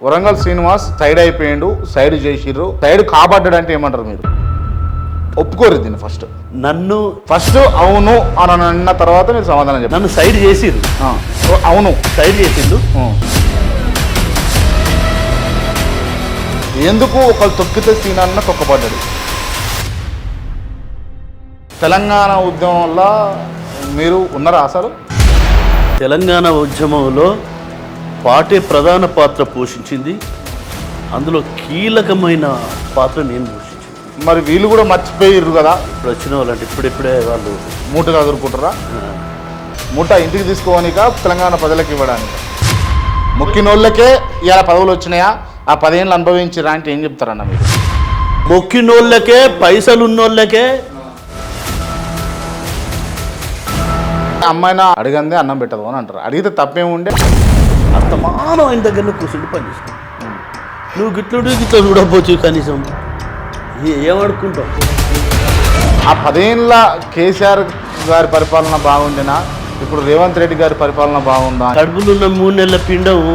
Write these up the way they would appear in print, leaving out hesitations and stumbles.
Warangal Srinivas side అయిపోయిండు, side చేసిర్రు, side కాబడ్డాడు అంటే ఏమంటారు మీరు? ఒప్పుకోరు దీన్ని ఫస్ట్ అవును అని అన్న తర్వాత మీరు సమాధానం చెప్పారు. నన్ను సైడ్ చేసిర్రు, అవును సైడ్ చేసిండు. ఎందుకు ఒకళ్ళు తొక్కితే సీనన్న తొక్కబడ్డాడు? తెలంగాణ ఉద్యమంలో మీరు ఉన్నారా అసలు? తెలంగాణ ఉద్యమంలో పార్టీ ప్రధాన పాత్ర పోషించింది, అందులో కీలకమైన పాత్ర నేను పోషించింది. మరి వీళ్ళు కూడా మర్చిపోయిర్రు కదా. ఇప్పుడు వచ్చిన వాళ్ళంటే ఇప్పుడిప్పుడే వాళ్ళు మూటగా ఎదుర్కొంటారా? మూట ఇంటికి తీసుకోవడానిక, తెలంగాణ ప్రజలకు ఇవ్వడానికి? మొక్కినోళ్ళకే ఇలా పదవులు వచ్చినాయా, ఆ 10 ఏళ్ళు అనుభవించిరా అంటే ఏం చెప్తారన్న మీరు? మొక్కినోళ్ళకే, పైసలు ఉన్నోళ్ళకే. అమ్మాయినా అడిగందే అన్నం పెట్టదు అని అంటారు. అడిగితే తప్పేముండే? అంతమానం ఆయన దగ్గర కూర్చుండి పని చేసుకో. నువ్వు గిట్లుడు గిట్ల చూడకపోవచ్చు, కనీసం ఏమడుకుంటావు? ఆ 10 ఏళ్ళ కేసీఆర్ గారి పరిపాలన బాగుండినా ఇప్పుడు రేవంత్ రెడ్డి గారి పరిపాలన బాగుందా? కడుపులో ఉన్న 3 నెలల పిండవు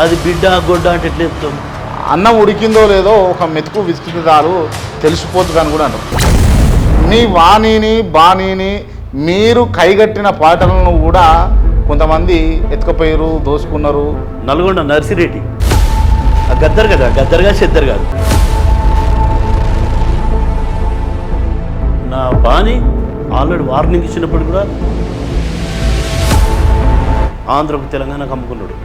అది బిడ్డ గొడ్డ అంటే ఎట్లా చెప్తాం? అన్నం ఉడికిందో లేదో ఒక మెతుకు విసికిదాలు తెలిసిపోతుంది అని కూడా అంటారు. మీ వాణిని బాణిని మీరు కైగట్టిన పాటలను కూడా కొంతమంది ఎత్తుకపోయారు, దోసుకున్నారు. నల్గొండ నర్సిరెడ్డి గద్దర్ కదా, గద్దర్గా చెద్దరు కాదు. నా బాని ఆల్రెడీ వార్నింగ్ ఇచ్చినప్పుడు కూడా ఆంధ్రకు తెలంగాణకు అమ్ముకున్నాడు.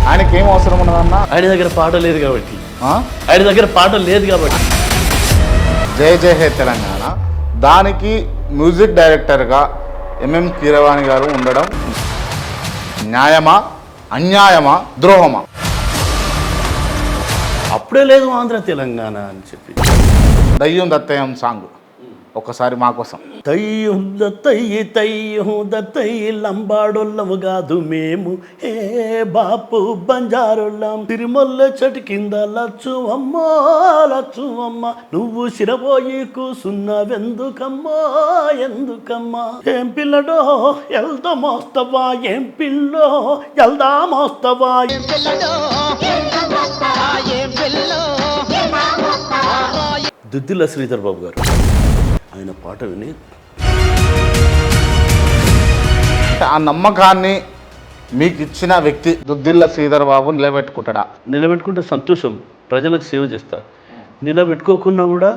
ఆయనకి ఏం అవసరం ఉన్నదన్న? ఆయన దగ్గర పాట లేదు కాబట్టి, ఆయన దగ్గర పాట లేదు కాబట్టి. జై జై హే తెలంగాణ దానికి మ్యూజిక్ డైరెక్టర్గా ఎంఎం కీరవాణి గారు ఉండడం న్యాయమా, అన్యాయమా, ద్రోహమా? అప్పుడే లేదు ఆంధ్ర తెలంగాణ అని చెప్పి. దయ్యం దత్తయం సాంగ్ ఒక్కసారి మా కోసం. తయ్యం దత్తయ్యి తయ్యం దత్తయ్యి లంబాడోళ్ళము కాదు మేము, హే బాపు బంజారుళ్ళం, తిరుమల్ల చెట్టు కింద లచ్చువమ్మా లచ్చువమ్మ, నువ్వు సిరబోయి కూసున్నవెందుకమ్మా ఎందుకమ్మా, ఏం పిల్లడో ఎల్దా మోస్తవా, ఏం పిల్లో ఎల్దా మోస్తవా. దుద్దిల్ల శ్రీధర్ బాబు గారు ఆయన పాట విని ఆ నమ్మకాన్ని మీకు ఇచ్చిన వ్యక్తి దుద్దిల్ల శ్రీధర్ బాబు నిలబెట్టుకుంటే సంతోషం, ప్రజలకు సేవ చేస్తా. నిలబెట్టుకోకున్నా కూడా